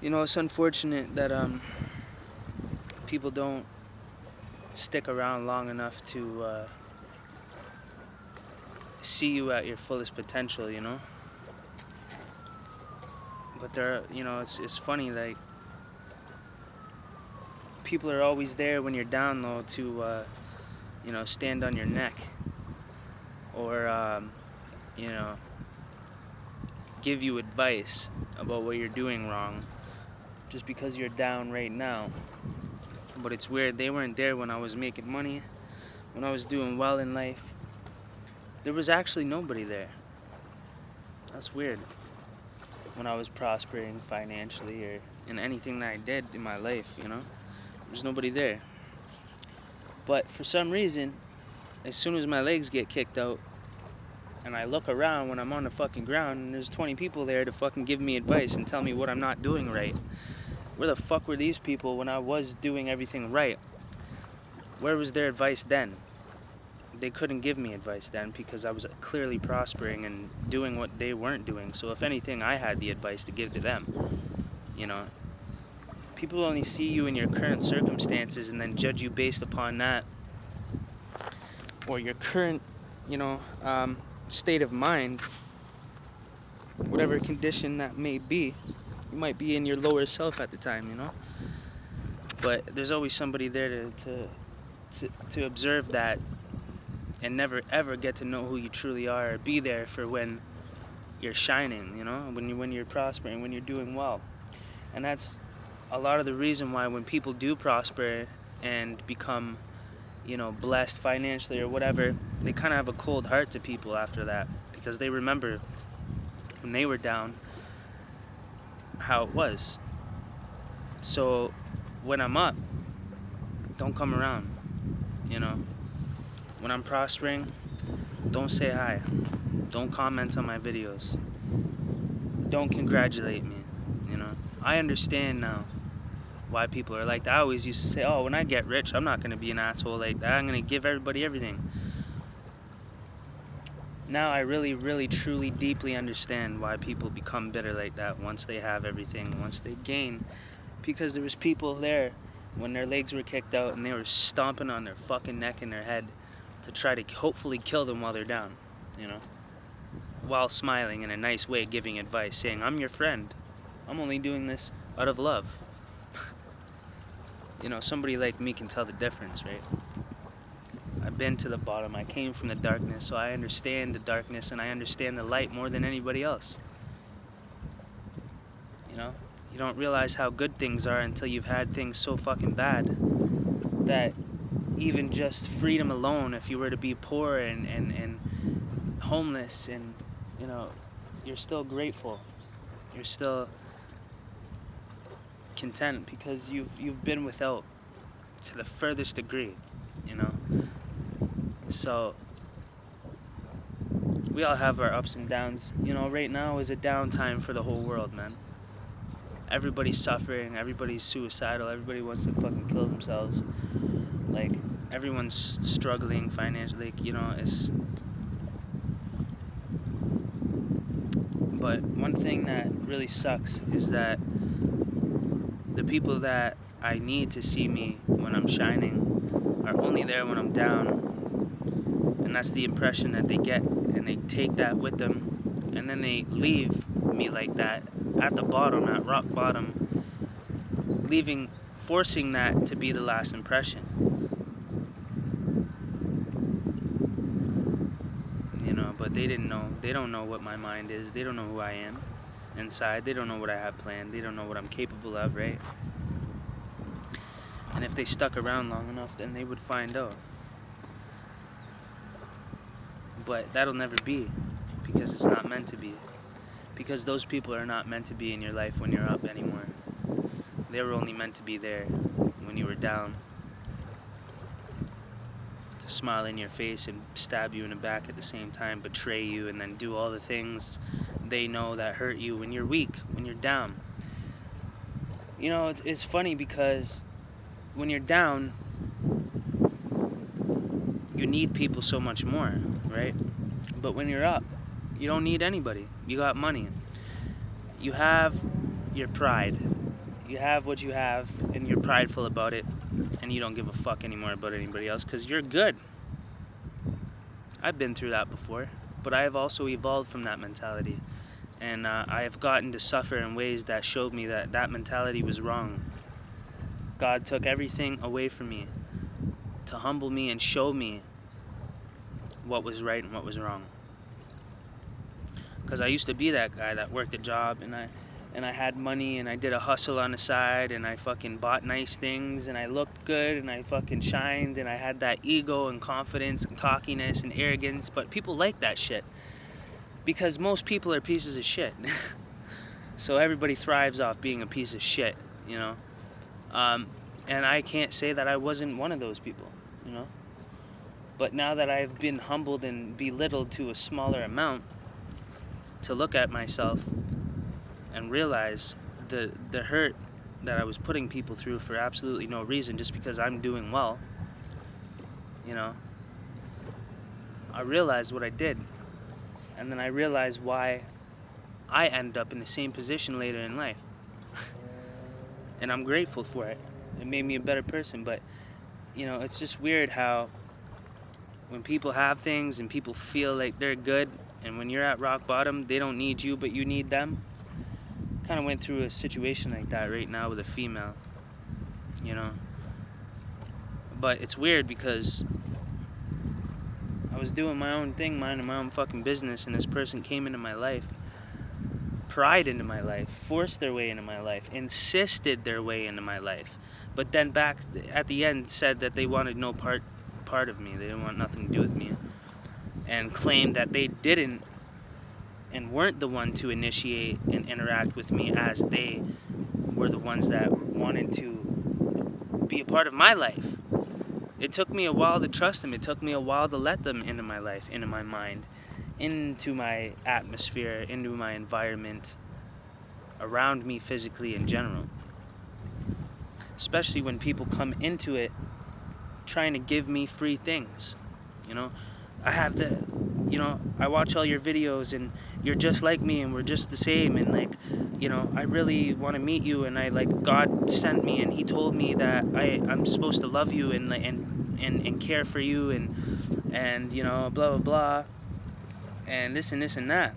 It's unfortunate that people don't stick around long enough to see you at your fullest potential, But it's funny, like, people are always there when you're down, though, to, stand on your neck or, give you advice about what you're doing wrong just because you're down right now. But it's weird, they weren't there when I was making money, when I was doing well in life. There was actually nobody there. That's weird. When I was prospering financially or in anything that I did in my life, there's nobody there. But for some reason, as soon as my legs get kicked out and I look around when I'm on the fucking ground and there's 20 people there to fucking give me advice and tell me what I'm not doing right. Where the fuck were these people when I was doing everything right? Where was their advice then? They couldn't give me advice then because I was clearly prospering and doing what they weren't doing. So if anything, I had the advice to give to them. People only see you in your current circumstances and then judge you based upon that, or your current, state of mind, whatever condition that may be. You might be in your lower self at the time, But there's always somebody there to observe that and never ever get to know who you truly are, or be there for when you're shining, when you're prospering, when you're doing well. And that's a lot of the reason why when people do prosper and become, blessed financially or whatever, they kind of have a cold heart to people after that, because they remember when they were down how it was. So when I'm up, don't come around, When I'm prospering, don't say hi. Don't comment on my videos. Don't congratulate me, I understand now why people are like that. I always used to say, when I get rich, I'm not going to be an asshole like that. I'm going to give everybody everything. Now I really, really, truly, deeply understand why people become bitter like that once they have everything, once they gain. Because there was people there when their legs were kicked out and they were stomping on their fucking neck and their head to try to hopefully kill them while they're down, while smiling in a nice way, giving advice, saying, I'm your friend. I'm only doing this out of love. Somebody like me can tell the difference, right? I've been to the bottom. I came from the darkness, so I understand the darkness and I understand the light more than anybody else. You don't realize how good things are until you've had things so fucking bad that even just freedom alone, if you were to be poor and homeless and, you're still grateful. You're still content because you've been without to the furthest degree, So we all have our ups and downs. Right now is a downtime for the whole world, man. Everybody's suffering, everybody's suicidal, everybody wants to fucking kill themselves. Like, everyone's struggling financially, it's... But one thing that really sucks is that the people that I need to see me when I'm shining are only there when I'm down. And that's the impression that they get, and they take that with them, and then they leave me like that, at the bottom, at rock bottom, forcing that to be the last impression. But they didn't know. They don't know what my mind is. They don't know who I am inside. They don't know what I have planned. They don't know what I'm capable of, right? And if they stuck around long enough, then they would find out. But that'll never be, because it's not meant to be. Because those people are not meant to be in your life when you're up anymore. They were only meant to be there when you were down, to smile in your face and stab you in the back at the same time, betray you, and then do all the things they know that hurt you when you're weak, when you're down. It's funny because when you're down, you need people so much more, right? But when you're up, you don't need anybody. You got money. You have your pride. You have what you have, and you're prideful about it, and you don't give a fuck anymore about anybody else because you're good. I've been through that before, but I have also evolved from that mentality, and I have gotten to suffer in ways that showed me that that mentality was wrong. God took everything away from me to humble me and show me what was right and what was wrong. Because I used to be that guy that worked a job, and I had money, and I did a hustle on the side, and I fucking bought nice things, and I looked good, and I fucking shined, and I had that ego and confidence and cockiness and arrogance. But people like that shit because most people are pieces of shit. So everybody thrives off being a piece of shit, you know. And I can't say that I wasn't one of those people, you know. But now that I've been humbled and belittled to a smaller amount, to look at myself and realize the hurt that I was putting people through for absolutely no reason, just because I'm doing well, you know, I realized what I did. And then I realized why I ended up in the same position later in life. And I'm grateful for it. It made me a better person. But, you know, it's just weird how when people have things and people feel like they're good, and when you're at rock bottom, they don't need you, but you need them. Kind of went through a situation like that right now with a female, you know. But it's weird because I was doing my own thing, minding my own fucking business, and this person came into my life, pried into my life, forced their way into my life, insisted their way into my life, but then back at the end said that they wanted no part of me. They didn't want nothing to do with me, and claimed that they didn't and weren't the one to initiate and interact with me, as they were the ones that wanted to be a part of my life. It took me a while to trust them. It took me a while to let them into my life, into my mind, into my atmosphere, into my environment, around me physically in general. Especially when people come into it trying to give me free things, you know. I watch all your videos and you're just like me and we're just the same, and like, you know, I really want to meet you, and I like, God sent me and he told me that I'm supposed to love you and care for you and you know, blah blah blah, and this and this and that.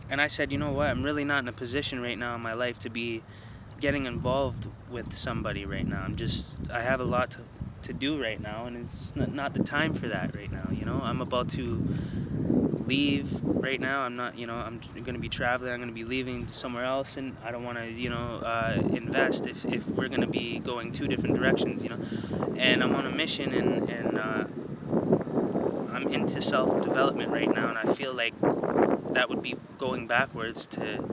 And I said, you know what, I'm really not in a position right now in my life to be getting involved with somebody right now. I have a lot to do right now, and it's just not the time for that right now, you know. I'm about to leave right now. I'm not, you know, I'm going to be traveling. I'm going to be leaving to somewhere else, and I don't want to, you know, invest if we're going to be going two different directions, you know. And I'm on a mission, and I'm into self-development right now, and I feel like that would be going backwards to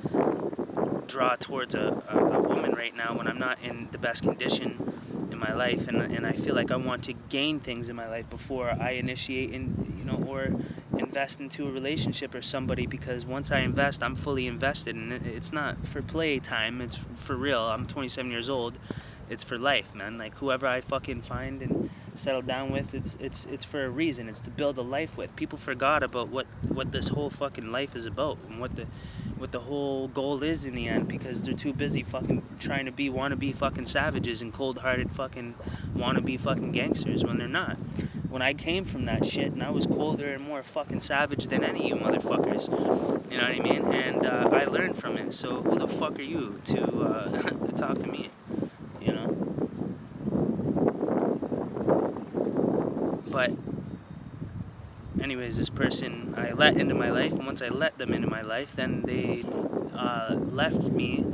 draw towards a woman right now when I'm not in the best condition in my life, and I feel like I want to gain things in my life before I initiate or invest into a relationship or somebody, because once I invest, I'm fully invested, and it's not for play time, it's for real. I'm 27 years old. It's for life, man. Like, whoever I fucking find and settle down with, it's for a reason. It's to build a life with. People forgot about what this whole fucking life is about, and what the whole goal is in the end, because they're too busy fucking trying to be wannabe fucking savages and cold-hearted fucking wannabe fucking gangsters when they're not. When I came from that shit, and I was colder and more fucking savage than any of you motherfuckers, you know what I mean? And I learned from it. So who the fuck are you to to talk to me? You know? But anyways, this person I let into my life, and once I let them into my life, then they left me.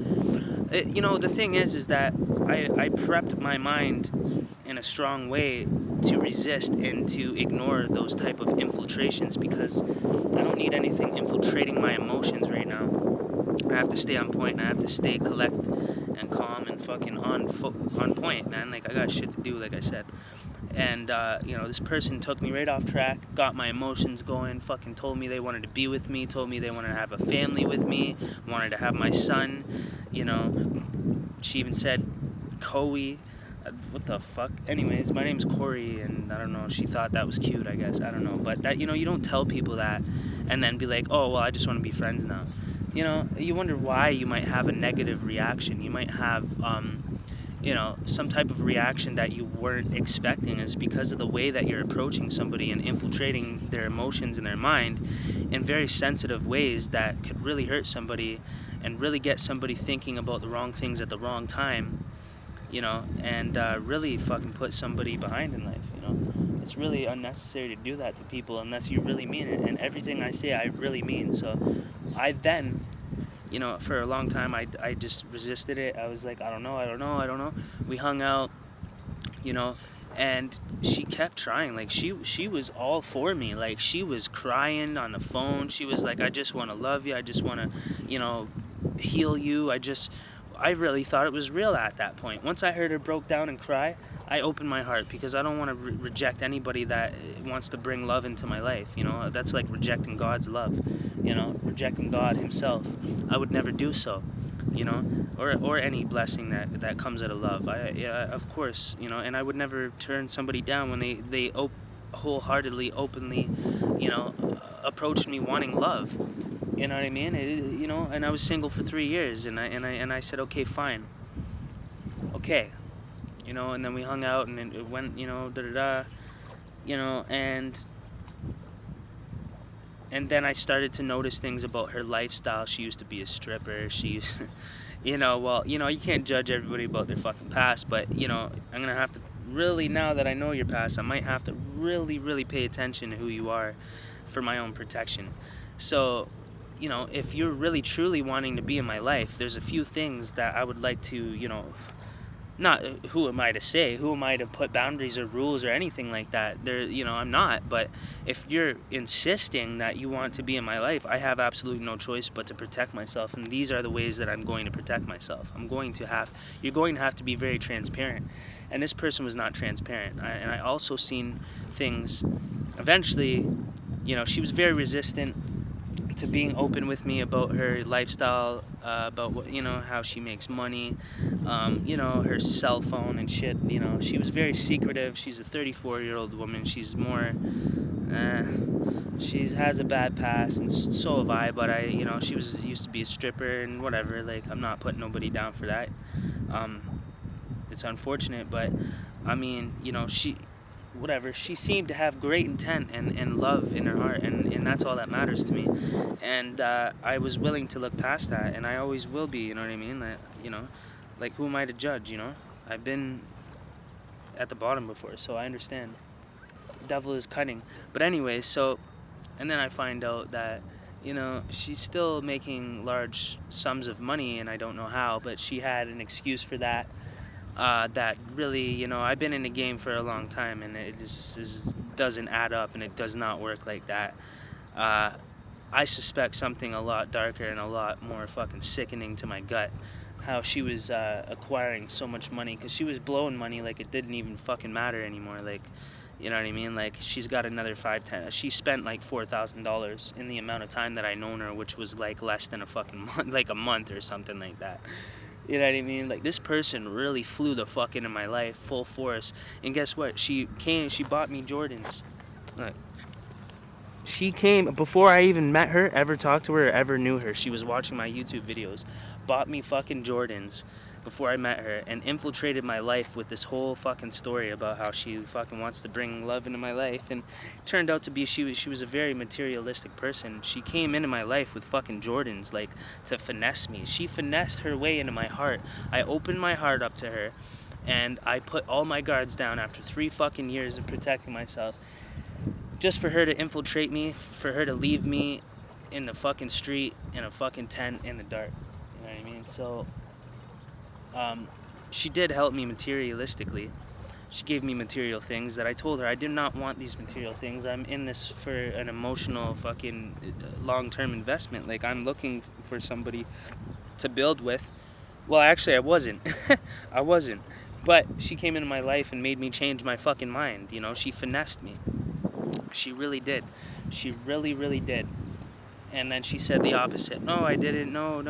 You know, the thing is that I prepped my mind in a strong way to resist and to ignore those type of infiltrations, because I don't need anything infiltrating my emotions right now. I have to stay on point, and I have to stay collect and calm and fucking on point, man. Like, I got shit to do, like I said. And, you know, this person took me right off track, got my emotions going, fucking told me they wanted to be with me, told me they wanted to have a family with me, wanted to have my son, you know. She even said, Cory. What the fuck? Anyways, my name's Cory, and I don't know, she thought that was cute, I guess. I don't know. But that, you know, you don't tell people that and then be like, oh, well, I just want to be friends now. you wonder why you might have a negative reaction. You might have, some type of reaction that you weren't expecting, is because of the way that you're approaching somebody and infiltrating their emotions and their mind in very sensitive ways that could really hurt somebody and really get somebody thinking about the wrong things at the wrong time, and really fucking put somebody behind in life. It's really unnecessary to do that to people unless you really mean it, and everything I say I really mean. So I then, for a long time I just resisted it. I was like, I don't know. We hung out, and she kept trying. Like, she was all for me. Like, she was crying on the phone. She was like, I just want to love you. I just want to, heal you. I really thought it was real at that point. Once I heard her broke down and cry, I opened my heart, because I don't want to reject anybody that wants to bring love into my life. That's like rejecting God's love, rejecting God himself. I would never do so, or any blessing that comes out of love. Of course, and I would never turn somebody down when they wholeheartedly, openly, approached me wanting love. You know what I mean? And I was single for 3 years, and I said, okay, fine, okay, and then we hung out, and it went, and then I started to notice things about her lifestyle. She used to be a stripper. She used, you can't judge everybody about their fucking past, but, I'm gonna have to really, now that I know your past, I might have to really, really pay attention to who you are for my own protection. So, if you're really truly wanting to be in my life, there's a few things that I would like to, not who am I to say, who am I to put boundaries or rules or anything like that. I'm not, but if you're insisting that you want to be in my life, I have absolutely no choice but to protect myself, and these are the ways that I'm going to protect myself. You're going to have to be very transparent, and this person was not transparent. And I also seen things, eventually, she was very resistant to being open with me about her lifestyle, about what, how she makes money, her cell phone and shit. She was very secretive. She's a 34-year-old woman. She's more, she has a bad past, and so have I. But she used to be a stripper and whatever. Like, I'm not putting nobody down for that. It's unfortunate, but she seemed to have great intent and love in her heart, and that's all that matters to me. And I was willing to look past that, and I always will be. You know what I mean? Like, who am I to judge? I've been at the bottom before, so I understand. The devil is cunning. But anyway, and then I find out that she's still making large sums of money, and I don't know how, but she had an excuse for that. That really, I've been in the game for a long time, and it just doesn't add up, and it does not work like that. I suspect something a lot darker and a lot more fucking sickening to my gut. How she was acquiring so much money, because she was blowing money like it didn't even fucking matter anymore. Like, you know what I mean? Like, she's got another 5-10. She spent like $4,000 in the amount of time that I known her, which was like less than a fucking month, like a month or something like that. You know what I mean? Like, this person really flew the fuck into my life full force. And guess what? She bought me Jordans. Look. She came, before I even met her, ever talked to her, or ever knew her. She was watching my YouTube videos. Bought me fucking Jordans before I met her, and infiltrated my life with this whole fucking story about how she fucking wants to bring love into my life. And it turned out to be she was a very materialistic person. She came into my life with fucking Jordans, like, to finesse me. She finessed her way into my heart. I opened my heart up to her, and I put all my guards down after 3 fucking years of protecting myself, just for her to infiltrate me, for her to leave me in the fucking street, in a fucking tent, in the dark. You know what I mean? So she did help me materialistically. She gave me material things that I told her I did not want these material things. I'm in this for an emotional fucking long-term investment. Like, I'm looking for somebody to build with. Well, actually, I wasn't. I wasn't. But she came into my life and made me change my fucking mind. She finessed me. She really did. She really, really did. And then she said the opposite. No, I didn't. No.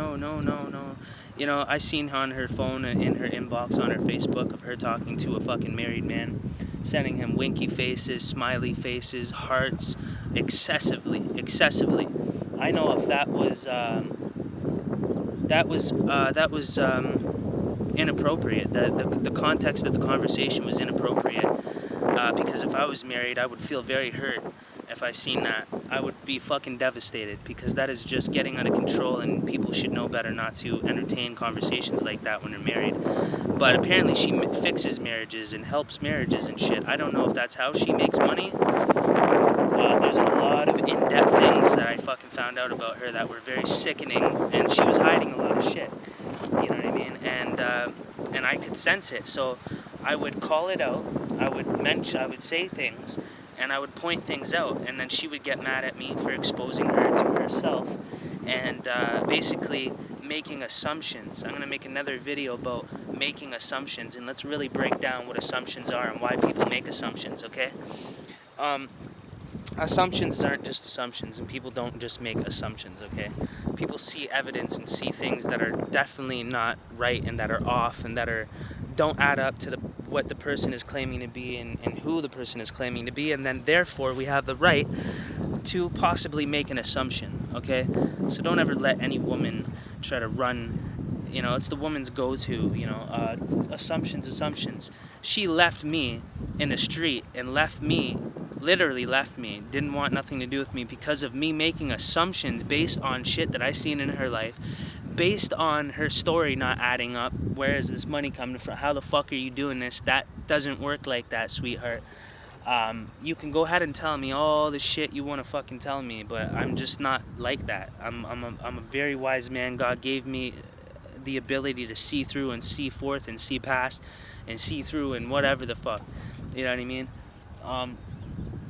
I seen on her phone, in her inbox on her Facebook, of her talking to a fucking married man, sending him winky faces, smiley faces, hearts, excessively. I know if that was inappropriate. The context of the conversation was inappropriate, because if I was married, I would feel very hurt if I seen that. I would be fucking devastated, because that is just getting out of control, and people should know better not to entertain conversations like that when they're married. But apparently she fixes marriages and helps marriages and shit. I don't know if that's how she makes money. There's a lot of in-depth things that I fucking found out about her that were very sickening, and she was hiding a lot of shit. You know what I mean? And I could sense it. So I would call it out. I would say things, and I would point things out, and then she would get mad at me for exposing her to herself, and basically making assumptions. I'm gonna make another video about making assumptions, and let's really break down what assumptions are and why people make assumptions. Okay? Assumptions aren't just assumptions, and people don't just make assumptions, okay? People see evidence and see things that are definitely not right and that are off and that don't add up to what the person is claiming to be and who the person is claiming to be, and then therefore we have the right to possibly make an assumption, okay? So don't ever let any woman try to run, it's the woman's go-to, assumptions. She left me in the street and literally left me, didn't want nothing to do with me because of me making assumptions based on shit that I seen in her life, based on her story not adding up. Where is this money coming from? How the fuck are you doing this? That doesn't work like that, sweetheart. You can go ahead and tell me all the shit you want to fucking tell me, but I'm just not like that. I'm a very wise man. God gave me the ability to see through and see forth and see past and see through and whatever the fuck. You know what I mean?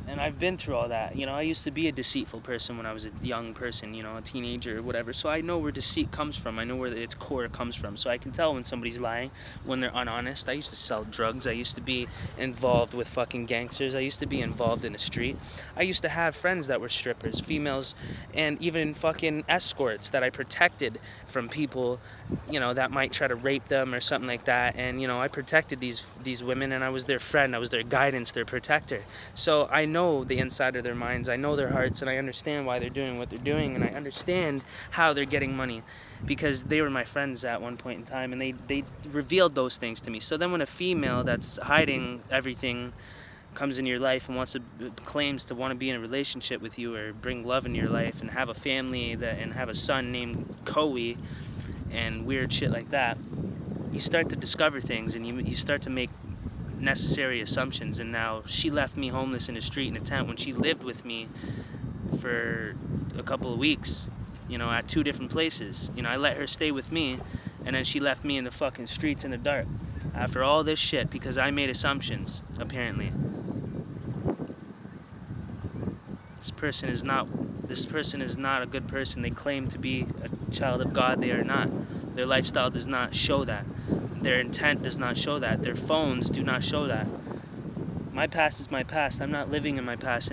And I've been through all that. I used to be a deceitful person when I was a young person, a teenager or whatever. So I know where deceit comes from. I know where its core comes from. So I can tell when somebody's lying, when they're unhonest. I used to sell drugs. I used to be involved with fucking gangsters. I used to be involved in the street. I used to have friends that were strippers, females, and even fucking escorts that I protected from people, that might try to rape them or something like that. And, I protected these women, and I was their friend. I was their guidance, their protector. So I know the inside of their minds, I know their hearts, and I understand why they're doing what they're doing, and I understand how they're getting money, because they were my friends at one point in time, and they revealed those things to me. So then when a female that's hiding everything comes into your life and claims to want to be in a relationship with you or bring love into your life and have a family and have a son named Cory and weird shit like that, you start to discover things, and you start to make necessary assumptions. And now she left me homeless in the street in a tent when she lived with me for a couple of weeks, at 2 different places. I let her stay with me, and then she left me in the fucking streets in the dark after all this shit because I made assumptions, apparently. This person is not a good person. They claim to be a child of God. They are not. Their lifestyle does not show that. Their intent does not show that. Their phones do not show that. My past is my past. I'm not living in my past